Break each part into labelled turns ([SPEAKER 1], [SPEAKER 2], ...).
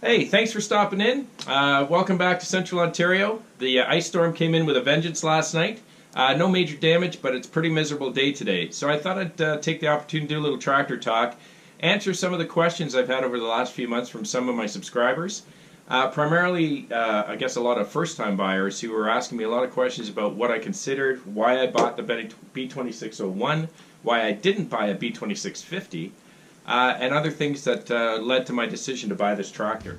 [SPEAKER 1] Hey, thanks for stopping in. Welcome back to Central Ontario. The ice storm came in with a vengeance last night. No major damage, but it's a pretty miserable day today. So I thought I'd take the opportunity to do a little tractor talk, answer some of the questions I've had over the last few months from some of my subscribers. Primarily, I guess a lot of first-time buyers who were asking me a lot of questions about what I considered, why I bought the B2601, why I didn't buy a B2650, and other things that led to my decision to buy this tractor.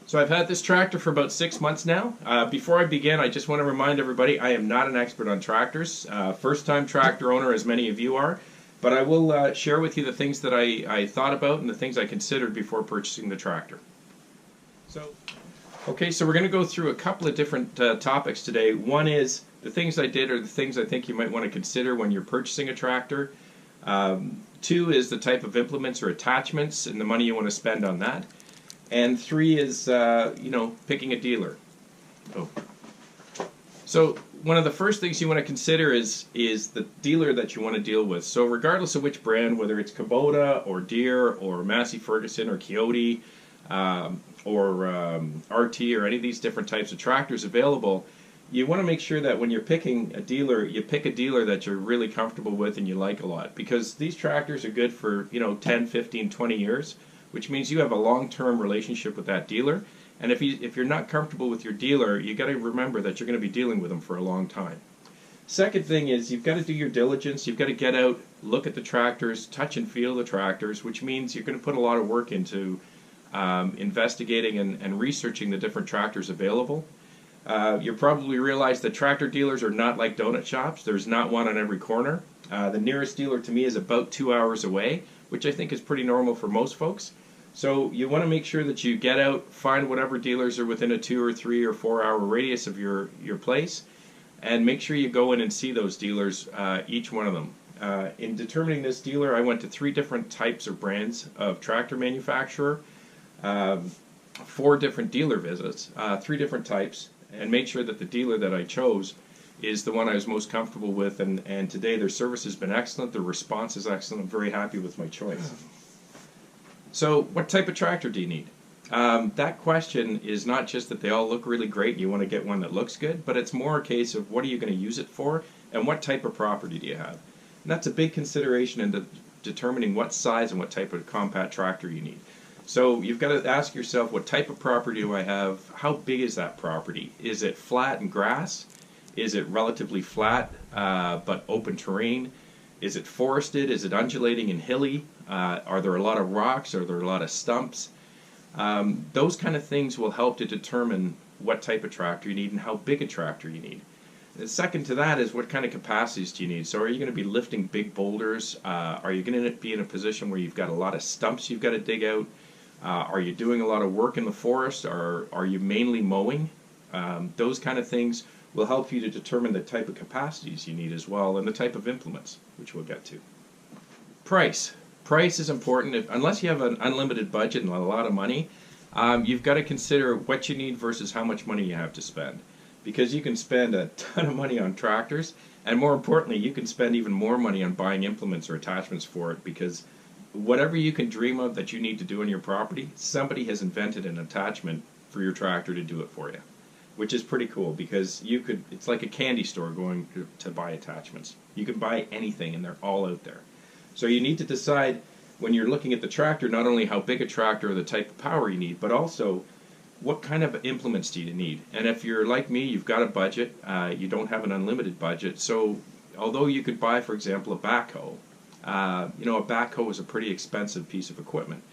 [SPEAKER 1] So I've had this tractor for about 6 months now. Before I begin, I just want to remind everybody I am not an expert on tractors. First-time tractor owner, as many of you are. But I will share with you the things that I thought about and the things I considered before purchasing the tractor. So we're going to go through a couple of different topics today. One is the things I did or the things I think you might want to consider when you're purchasing a tractor. Two is the type of implements or attachments and the money you want to spend on that. And three is, picking a dealer. So one of the first things you want to consider is the dealer that you want to deal with. So regardless of which brand, whether it's Kubota or Deere or Massey Ferguson or Coyote or RT or any of these different types of tractors available, you want to make sure that when you're picking a dealer, you pick a dealer that you're really comfortable with and you like a lot. Because these tractors are good for 10, 15, 20 years. Which means you have a long-term relationship with that dealer. And if you're not comfortable with your dealer, you got to remember that you're going to be dealing with them for a long time. Second thing is you've got to do your diligence. You've got to get out, look at the tractors, touch and feel the tractors, which means you're going to put a lot of work into investigating and researching the different tractors available. You probably realize that tractor dealers are not like donut shops. There's not one on every corner. The nearest dealer to me is about 2 hours away, which I think is pretty normal for most folks. So you want to make sure that you get out, find whatever dealers are within a 2 or 3 or 4 hour radius of your place, and make sure you go in and see those dealers, each one of them. In determining this dealer, I went to 3 different types or brands of tractor manufacturer, 4 different dealer visits, 3 different types, and made sure that the dealer that I chose is the one I was most comfortable with, and today their service has been excellent, their response is excellent, I'm very happy with my choice. So what type of tractor do you need? That question is not just that they all look really great and you want to get one that looks good, but it's more a case of what are you going to use it for and what type of property do you have. And that's a big consideration in determining what size and what type of compact tractor you need. So you've got to ask yourself, what type of property do I have? How big is that property? Is it flat and grass? Is it relatively flat but open terrain? Is it forested? Is it undulating and hilly? Are there a lot of rocks? Are there a lot of stumps? Those kind of things will help to determine what type of tractor you need and how big a tractor you need. The second to that is what kind of capacities do you need? So are you going to be lifting big boulders? Are you going to be in a position where you've got a lot of stumps you've got to dig out? Are you doing a lot of work in the forest? Or are you mainly mowing? Those kind of things will help you to determine the type of capacities you need as well and the type of implements, which we'll get to. Price. Price is important. Unless you have an unlimited budget and a lot of money, you've got to consider what you need versus how much money you have to spend. Because you can spend a ton of money on tractors, and more importantly, you can spend even more money on buying implements or attachments for it, because whatever you can dream of that you need to do on your property, somebody has invented an attachment for your tractor to do it for you. Which is pretty cool because it's like a candy store going to buy attachments. You can buy anything and they're all out there. So you need to decide when you're looking at the tractor not only how big a tractor or the type of power you need, but also what kind of implements do you need. And if you're like me, you've got a budget, you don't have an unlimited budget. So although you could buy, for example, a backhoe, a backhoe is a pretty expensive piece of equipment.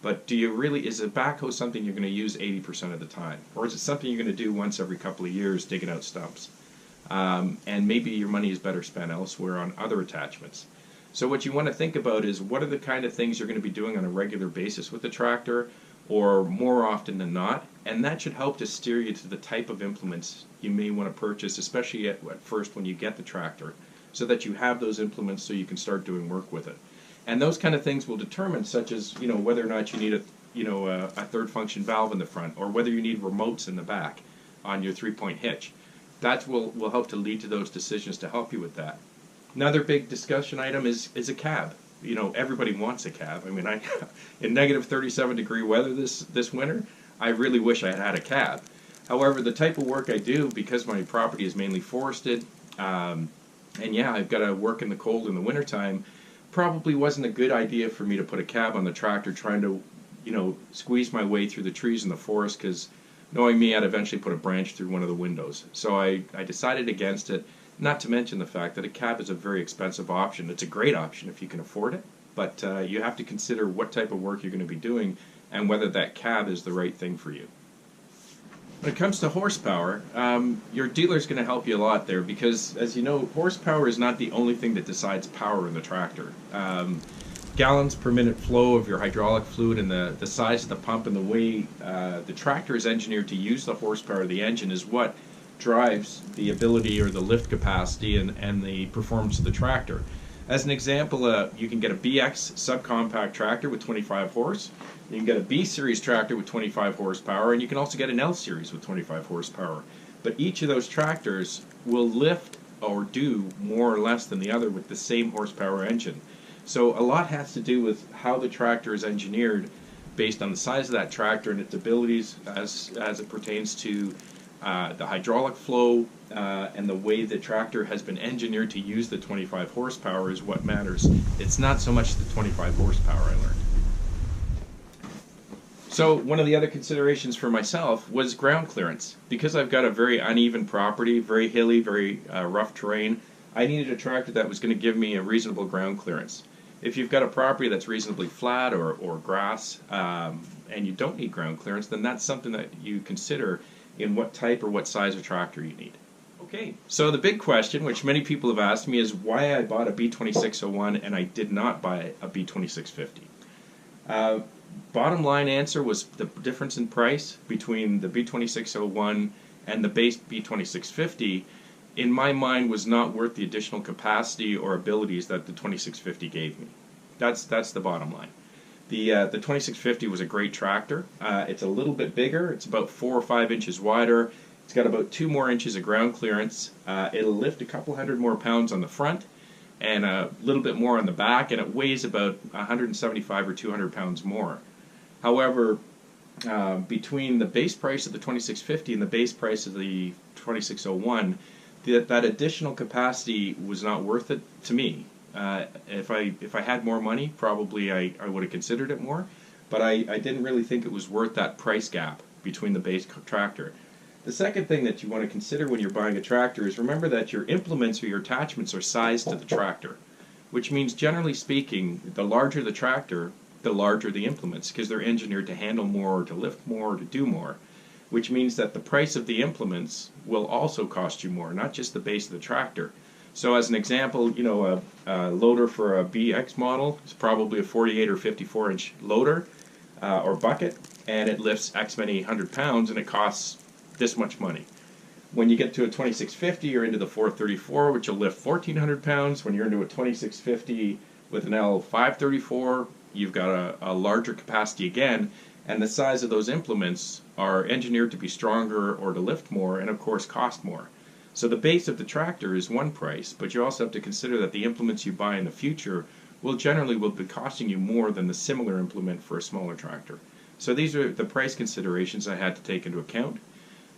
[SPEAKER 1] But is a backhoe something you're going to use 80% of the time? Or is it something you're going to do once every couple of years, digging out stumps? And maybe your money is better spent elsewhere on other attachments. So what you want to think about is what are the kind of things you're going to be doing on a regular basis with the tractor, or more often than not, and that should help to steer you to the type of implements you may want to purchase, especially at first when you get the tractor, so that you have those implements so you can start doing work with it. And those kind of things will determine, such as whether or not you need a third function valve in the front, or whether you need remotes in the back on your 3-point hitch. That will help to lead to those decisions to help you with that. Another big discussion item is a cab. Everybody wants a cab. I mean, in negative 37-degree weather this winter, I really wish I had a cab. However, the type of work I do, because my property is mainly forested, and yeah, I've got to work in the cold in the wintertime, probably wasn't a good idea for me to put a cab on the tractor trying to, squeeze my way through the trees in the forest, because knowing me, I'd eventually put a branch through one of the windows. So I decided against it, not to mention the fact that a cab is a very expensive option. It's a great option if you can afford it, but you have to consider what type of work you're going to be doing and whether that cab is the right thing for you. When it comes to horsepower, your dealer's going to help you a lot there, because, as you know, horsepower is not the only thing that decides power in the tractor. Gallons per minute flow of your hydraulic fluid and the size of the pump and the way the tractor is engineered to use the horsepower of the engine is what drives the ability or the lift capacity and the performance of the tractor. As an example, you can get a BX subcompact tractor with 25 horse. You can get a B series tractor with 25 horsepower, and you can also get an L series with 25 horsepower. But each of those tractors will lift or do more or less than the other with the same horsepower engine. So a lot has to do with how the tractor is engineered based on the size of that tractor and its abilities as it pertains to the hydraulic flow and the way the tractor has been engineered to use the 25 horsepower is what matters. It's not so much the 25 horsepower, I learned. So one of the other considerations for myself was ground clearance. Because I've got a very uneven property, very hilly, very rough terrain, I needed a tractor that was going to give me a reasonable ground clearance. If you've got a property that's reasonably flat or grass and you don't need ground clearance, then that's something that you consider in what type or what size of tractor you need. Okay, so the big question, which many people have asked me, is why I bought a B2601 and I did not buy a B2650. Bottom line answer was the difference in price between the B2601 and the base B2650, in my mind, was not worth the additional capacity or abilities that the 2650 gave me. That's the bottom line. The 2650 was a great tractor. It's a little bit bigger. It's about 4 or 5 inches wider. It's got about 2 more inches of ground clearance. It'll lift a couple hundred more pounds on the front and a little bit more on the back, and it weighs about 175 or 200 pounds more. However, between the base price of the 2650 and the base price of the 2601, that additional capacity was not worth it to me. If I had more money, probably I would have considered it more, but I didn't really think it was worth that price gap between the base tractor. The second thing that you want to consider when you're buying a tractor is remember that your implements or your attachments are sized to the tractor, which means, generally speaking, the larger the tractor, the larger the implements, because they're engineered to handle more, to lift more, to do more, which means that the price of the implements will also cost you more, not just the base of the tractor. So as an example, a loader for a BX model is probably a 48 or 54 inch loader or bucket, and it lifts X many hundred pounds, and it costs this much money. When you get to a 2650, you're into the 434, which will lift 1,400 pounds. When you're into a 2650 with an L534, you've got a larger capacity again, and the size of those implements are engineered to be stronger or to lift more, and of course cost more. So the base of the tractor is one price, but you also have to consider that the implements you buy in the future will be costing you more than the similar implement for a smaller tractor. So these are the price considerations I had to take into account.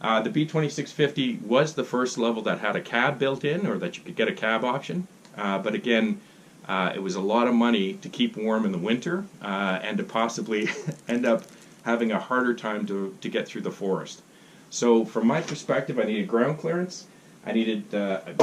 [SPEAKER 1] The B2650 was the first level that had a cab built in, or that you could get a cab option, but again, it was a lot of money to keep warm in the winter and to possibly end up having a harder time to get through the forest. So from my perspective, I needed ground clearance, I needed a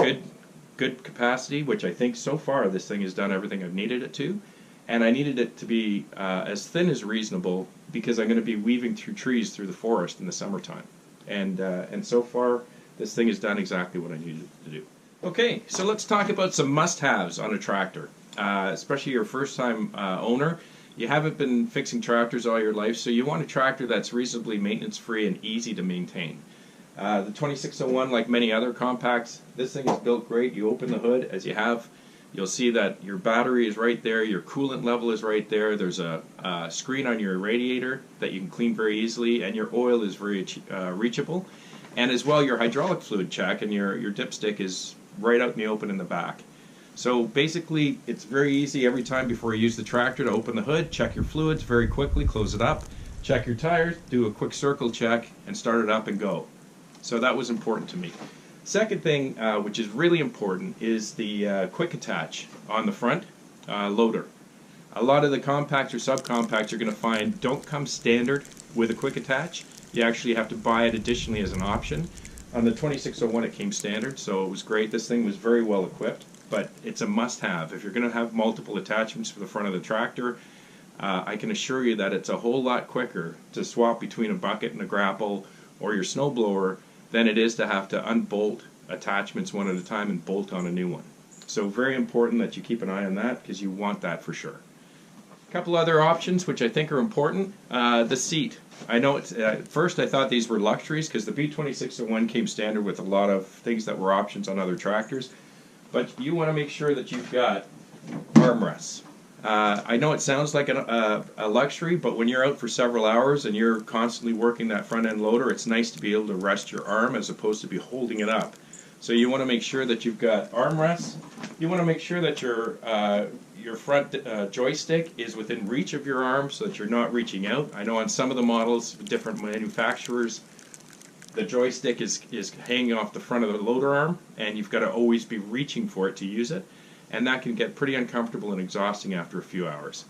[SPEAKER 1] good capacity, which I think so far this thing has done everything I've needed it to, and I needed it to be as thin as reasonable, because I'm going to be weaving through trees through the forest in the summertime. And so far this thing has done exactly what I needed it to do. Okay, so let's talk about some must-haves on a tractor. Especially your first-time owner, You haven't been fixing tractors all your life, so you want a tractor that's reasonably maintenance free and easy to maintain. The 2601, like many other compacts, this thing is built great. You open the hood, as you have, you'll see that your battery is right there, your coolant level is right there, there's a screen on your radiator that you can clean very easily, and your oil is very reachable. And as well, your hydraulic fluid check and your dipstick is right out in the open in the back. So basically, it's very easy every time before you use the tractor to open the hood, check your fluids very quickly, close it up, check your tires, do a quick circle check, and start it up and go. So that was important to me. Second thing, which is really important, is the quick attach on the front loader. A lot of the compacts or subcompacts you're going to find don't come standard with a quick attach. You actually have to buy it additionally as an option. On the 2601 it came standard, so it was great. This thing was very well equipped, but it's a must-have. If you're going to have multiple attachments for the front of the tractor, I can assure you that it's a whole lot quicker to swap between a bucket and a grapple or your snowblower than it is to have to unbolt attachments one at a time and bolt on a new one. So very important that you keep an eye on that, because you want that for sure. A couple other options which I think are important. The seat. I know at first I thought these were luxuries because the B2601 came standard with a lot of things that were options on other tractors, but you want to make sure that you've got armrests. I know it sounds like a luxury, but when you're out for several hours and you're constantly working that front end loader, it's nice to be able to rest your arm as opposed to be holding it up. So you want to make sure that you've got armrests. You want to make sure that your front joystick is within reach of your arm so that you're not reaching out. I know on some of the models, different manufacturers, the joystick is hanging off the front of the loader arm, and you've got to always be reaching for it to use it. And that can get pretty uncomfortable and exhausting after a few hours.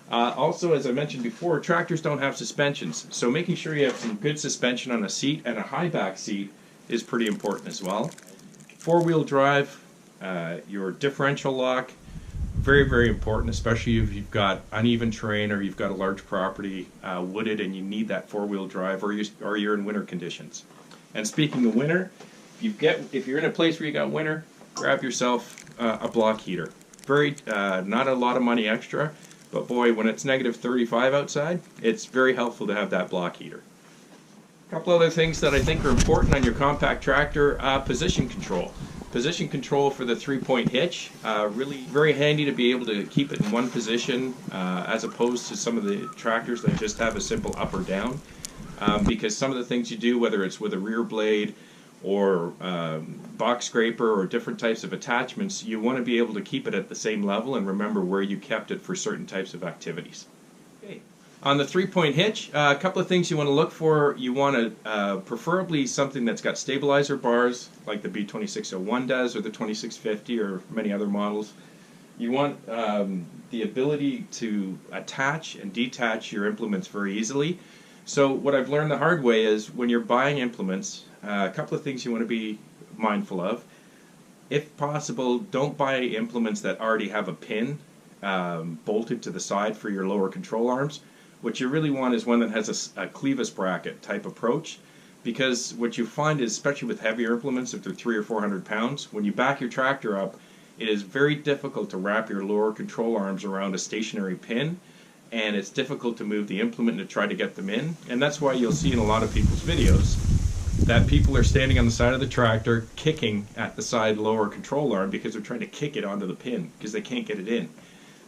[SPEAKER 1] Also, as I mentioned before, tractors don't have suspensions, so making sure you have some good suspension on a seat and a high back seat is pretty important as well. Four-wheel drive, your differential lock, very, very important, especially if you've got uneven terrain or you've got a large property, wooded, and you need that four-wheel drive, or you're in winter conditions. And speaking of winter, if you're in a place where you got winter, grab yourself a block heater. Not a lot of money extra, but boy, when it's negative 35 outside, it's very helpful to have that block heater. A couple other things that I think are important on your compact tractor: position control. Position control for the 3-point hitch, really very handy to be able to keep it in one position as opposed to some of the tractors that just have a simple up or down. Because some of the things you do, whether it's with a rear blade or box scraper or different types of attachments, you want to be able to keep it at the same level and remember where you kept it for certain types of activities. Okay. On the 3-point hitch, a couple of things you want to look for. You want to preferably something that's got stabilizer bars like the B2601 does, or the 2650, or many other models. You want the ability to attach and detach your implements very easily. So what I've learned the hard way is when you're buying implements, a couple of things you want to be mindful of. If possible, don't buy implements that already have a pin bolted to the side for your lower control arms. What you really want is one that has a clevis bracket type approach, because what you find is, especially with heavier implements, if they're 300 or 400 pounds, when you back your tractor up, it is very difficult to wrap your lower control arms around a stationary pin, and it's difficult to move the implement and to try to get them in. And that's why you'll see in a lot of people's videos that people are standing on the side of the tractor kicking at the side lower control arm because they're trying to kick it onto the pin because they can't get it in.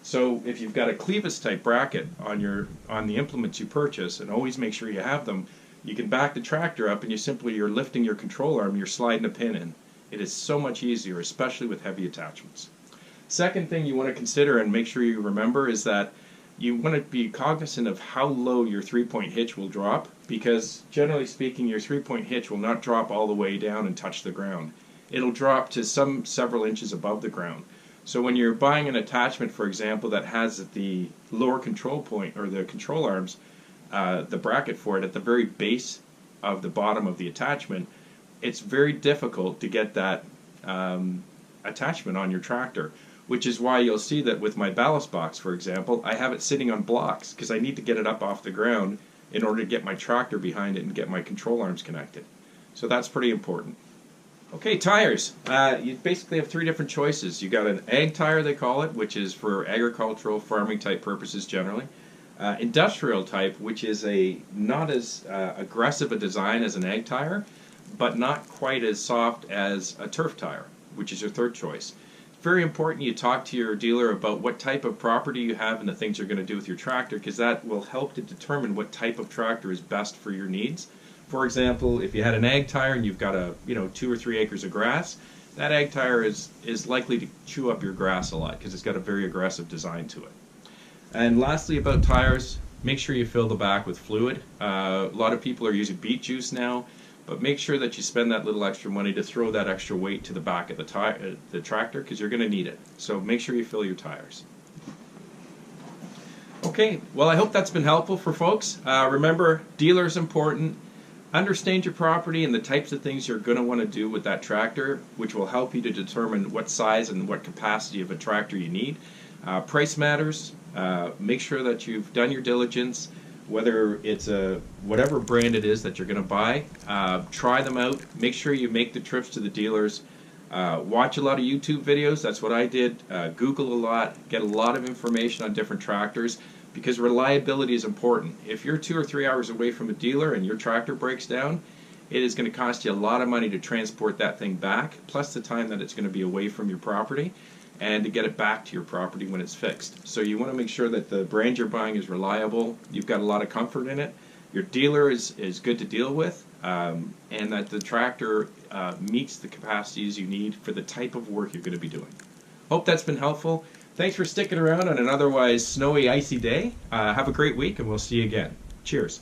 [SPEAKER 1] So if you've got a clevis type bracket on the implements you purchase, and always make sure you have them, you can back the tractor up and you're lifting your control arm, you're sliding a pin in. It is so much easier, especially with heavy attachments. Second thing you want to consider and make sure you remember is that you want to be cognizant of how low your 3-point hitch will drop, because generally speaking your 3-point hitch will not drop all the way down and touch the ground. It'll drop to several inches above the ground. So when you're buying an attachment, for example, that has the lower control point, or the control arms, the bracket for it at the very base of the bottom of the attachment, it's very difficult to get that attachment on your tractor. Which is why you'll see that with my ballast box, for example, I have it sitting on blocks because I need to get it up off the ground in order to get my tractor behind it and get my control arms connected. So that's pretty important. Okay, tires. You basically have 3 different choices. You got an ag tire, they call it, which is for agricultural, farming type purposes generally. industrial type, which is a not as aggressive a design as an ag tire, but not quite as soft as a turf tire, which is your third choice. It's very important you talk to your dealer about what type of property you have and the things you're going to do with your tractor, because that will help to determine what type of tractor is best for your needs. For example, if you had an ag tire and you've got 2 or 3 acres of grass, that ag tire is likely to chew up your grass a lot because it's got a very aggressive design to it. And lastly, about tires, make sure you fill the back with fluid. A lot of people are using beet juice now, but make sure that you spend that little extra money to throw that extra weight to the back of the tractor, because you're going to need it. So make sure you fill your tires. Okay, well, I hope that's been helpful for folks. Remember, dealer is important. Understand your property and the types of things you're going to want to do with that tractor, which will help you to determine what size and what capacity of a tractor you need. Price matters. Make sure that you've done your diligence, whether it's whatever brand it is that you're going to buy. Try them out. Make sure you make the trips to the dealers. Watch a lot of YouTube videos. That's what I did. Google a lot. Get a lot of information on different tractors, because reliability is important. If you're 2 or 3 hours away from a dealer and your tractor breaks down, it is going to cost you a lot of money to transport that thing back, plus the time that it's going to be away from your property, and to get it back to your property when it's fixed. So you want to make sure that the brand you're buying is reliable, you've got a lot of comfort in it, your dealer is good to deal with, and that the tractor meets the capacities you need for the type of work you're going to be doing. Hope that's been helpful. Thanks for sticking around on an otherwise snowy, icy day. Have a great week, and we'll see you again. Cheers.